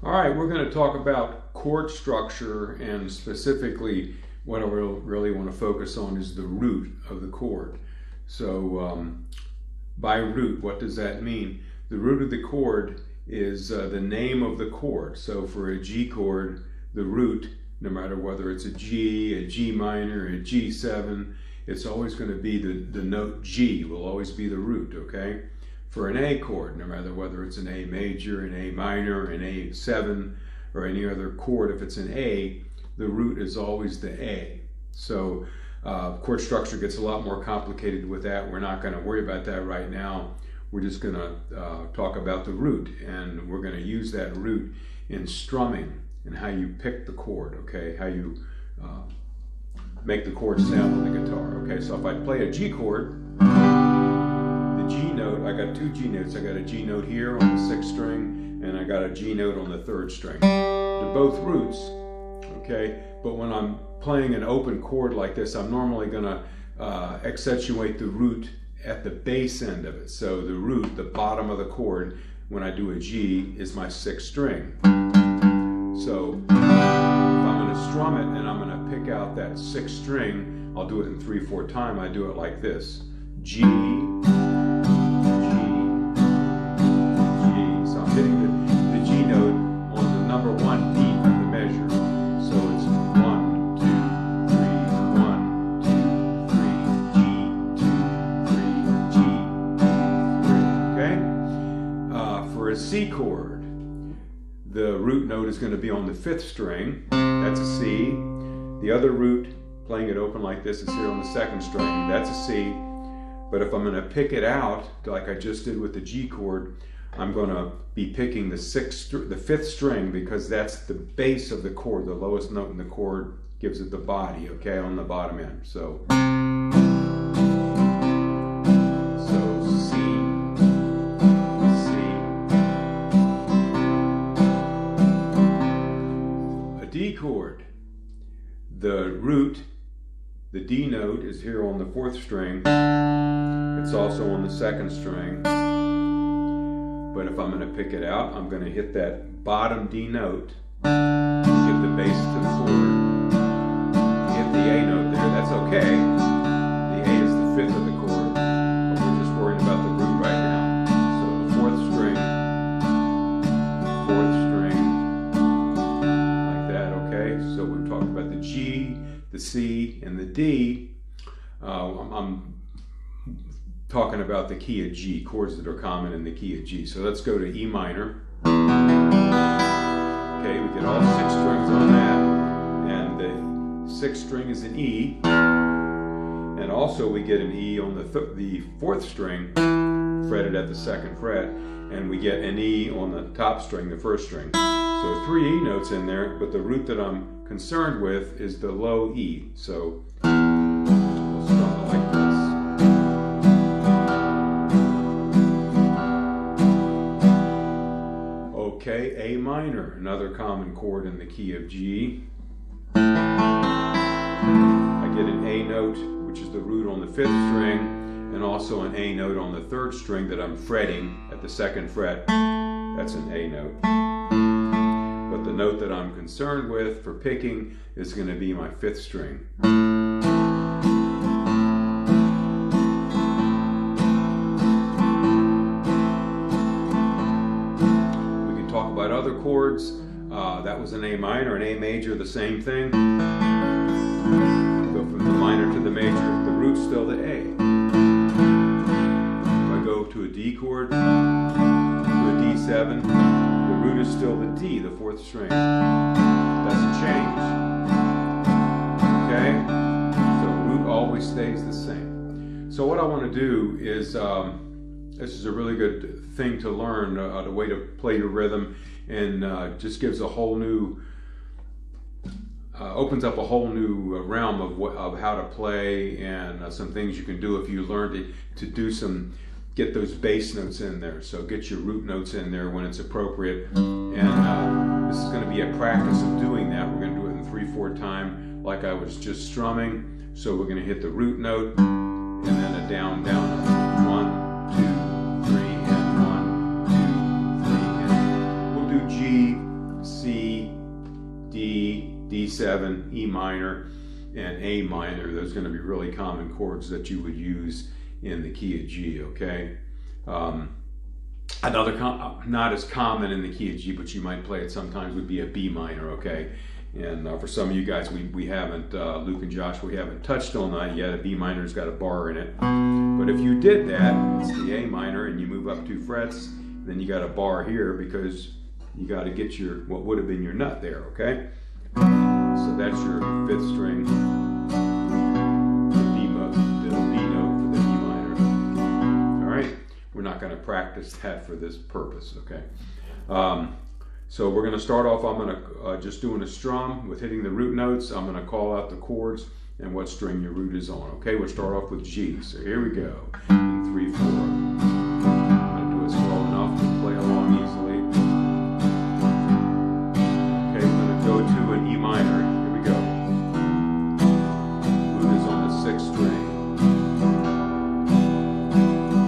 All right, we're going to talk about chord structure, and specifically what I really want to focus on is the root of the chord. So by root, what does that mean? The root of the chord is the name of the chord. So for a G chord, the root, no matter whether it's a G minor, a G7, it's always going to be the note G will always be the root, okay? For an A chord, no matter whether it's an A major, an A minor, an A7, or any other chord, if it's an A, the root is always the A. So chord structure gets a lot more complicated with that. We're not going to worry about that right now. We're just going to talk about the root, and we're going to use that root in strumming and how you pick the chord, okay? How you make the chord sound on the guitar, okay? So if I play a G chord, the G note, I got two G notes. I got a G note here on the 6th string, and I got a G note on the 3rd string. They're both roots, okay? But when I'm playing an open chord like this, I'm normally going to accentuate the root at the bass end of it. So the root, the bottom of the chord, when I do a G, is my 6th string. So if I'm going to strum it and I'm going to pick out that 6th string, I'll do it in 3/4 time. I do it like this: G, hitting the G note on the number 1 beat of the measure. So it's 1, 2, 3, 1, 2, 3, G, 2, 3, G, 3, okay? For a C chord, the root note is going to be on the 5th string. That's a C. The other root, playing it open like this, is here on the 2nd string. That's a C. But if I'm going to pick it out, like I just did with the G chord, I'm going to be picking the 5th string, because that's the base of the chord. The lowest note in the chord gives it the body, okay, on the bottom end. So C, C. A D chord, the root, the D note, is here on the 4th string. It's also on the 2nd string. But if I'm going to pick it out, I'm going to hit that bottom D note, give the bass to the 4th, hit the A note there. That's okay. The A is the 5th of the chord, but we're just worrying about the root right now. So the 4th string, 4th string, like that, okay? So we've talked about the G, the C, and the D. I'm talking about the key of G, chords that are common in the key of G. So let's go to E minor. Okay, we get all 6 strings on that, and the 6th string is an E, and also we get an E on the 4th string, fretted at the 2nd fret, and we get an E on the top string, the 1st string. So 3 E notes in there, but the root that I'm concerned with is the low E. So we'll strum it like this. Okay, A minor, another common chord in the key of G. I get an A note, which is the root on the 5th string, and also an A note on the 3rd string that I'm fretting at the 2nd fret. That's an A note. But the note that I'm concerned with for picking is going to be my 5th string. About other chords, that was an A minor, an A major, the same thing. Go from the minor to the major, the root's still the A. If I go to a D chord, to a D7, the root is still the D, the 4th string. Doesn't change. Okay? So root always stays the same. So what I want to do is, this is a really good thing to learn, the way to play your rhythm, and just gives a whole new, opens up a whole new realm of how to play, and some things you can do if you learn to do get those bass notes in there. So get your root notes in there when it's appropriate, and this is going to be a practice of doing that. We're going to do it in 3/4 time, like I was just strumming. So we're going to hit the root note, and then a down, down note. 1, 2, 3, and 1, 2, 3, and we'll do G, C, D, D7, E minor, and A minor. Those are going to be really common chords that you would use in the key of G, okay? Another not as common in the key of G, but you might play it sometimes, would be a B minor, okay? And for some of you guys, we haven't, Luke and Josh, we haven't touched on that yet. A B minor's got a bar in it. But if you did that, it's the A minor, and you move up 2 frets, then you got a bar here because you got to get your, what would have been your nut there, okay? So that's your 5th string, the B note for the B minor. All right, we're not going to practice that for this purpose, okay? So we're going to start off, I'm going to just doing a strum with hitting the root notes. I'm going to call out the chords and what string your root is on, okay? We'll start off with G. So here we go, in 3, 4. I'm going to do it slow enough to play along easily. Okay, we're going to go to an E minor. Here we go. Root is on the 6th string.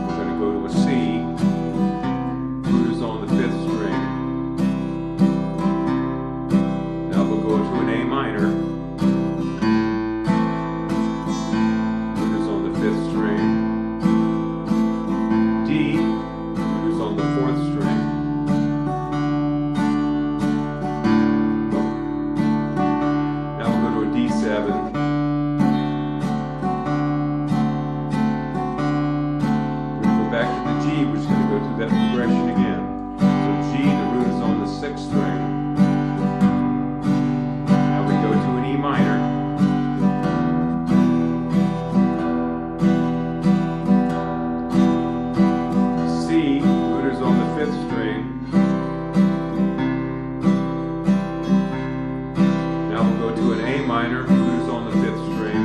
We're going to go to a C. Root is on the 5th string. Now we'll go to an A minor. Root is on the 5th string. D. Root is on the 4th string. D7. We go back to the G, we're just going to go through that progression again. So G, the root is on the 6th string. Now we go to an E minor. C, root is on the 5th string. Now we'll go to an A minor, root is on the 5th string.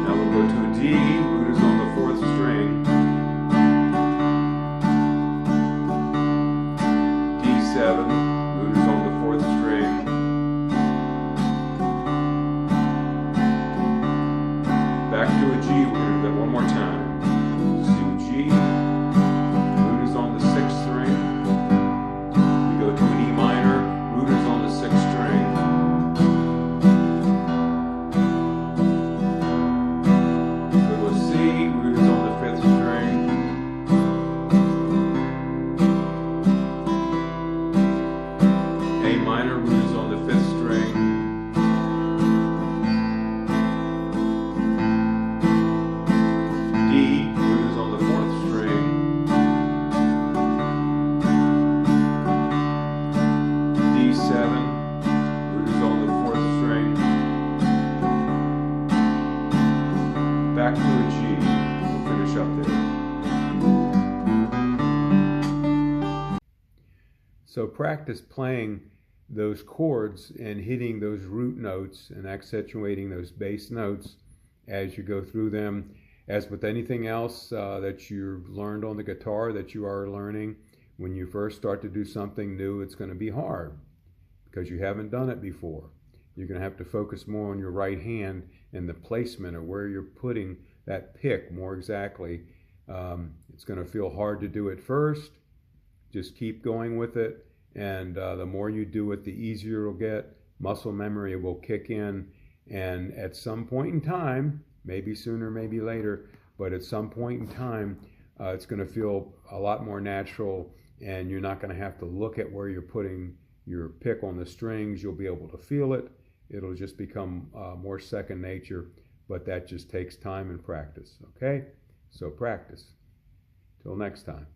Now we'll go to a D, root is on the 4th string. D7, root is on the 4th string. Back to a G, we're going to do that one more time. So G, root is on the 6th string. Go to an E minor, root is on the 6th string. Go to a C, root is on the 5th string. A minor, root is on the 5th string. D, root is on the 4th string. D7, root is on the 4th string. Back to a G. We'll finish up there. So practice playing those chords and hitting those root notes and accentuating those bass notes as you go through them. As with anything else that you've learned on the guitar, that you are learning, when you first start to do something new, it's going to be hard because you haven't done it before. You're going to have to focus more on your right hand and the placement of where you're putting that pick more exactly. It's going to feel hard to do it first. Just keep going with it, and the more you do it, the easier it'll get. Muscle memory will kick in, and at some point in time, maybe sooner, maybe later, but at some point in time, it's going to feel a lot more natural, and you're not going to have to look at where you're putting your pick on the strings. You'll be able to feel it. It'll just become more second nature, but that just takes time and practice, okay? So practice. Till next time.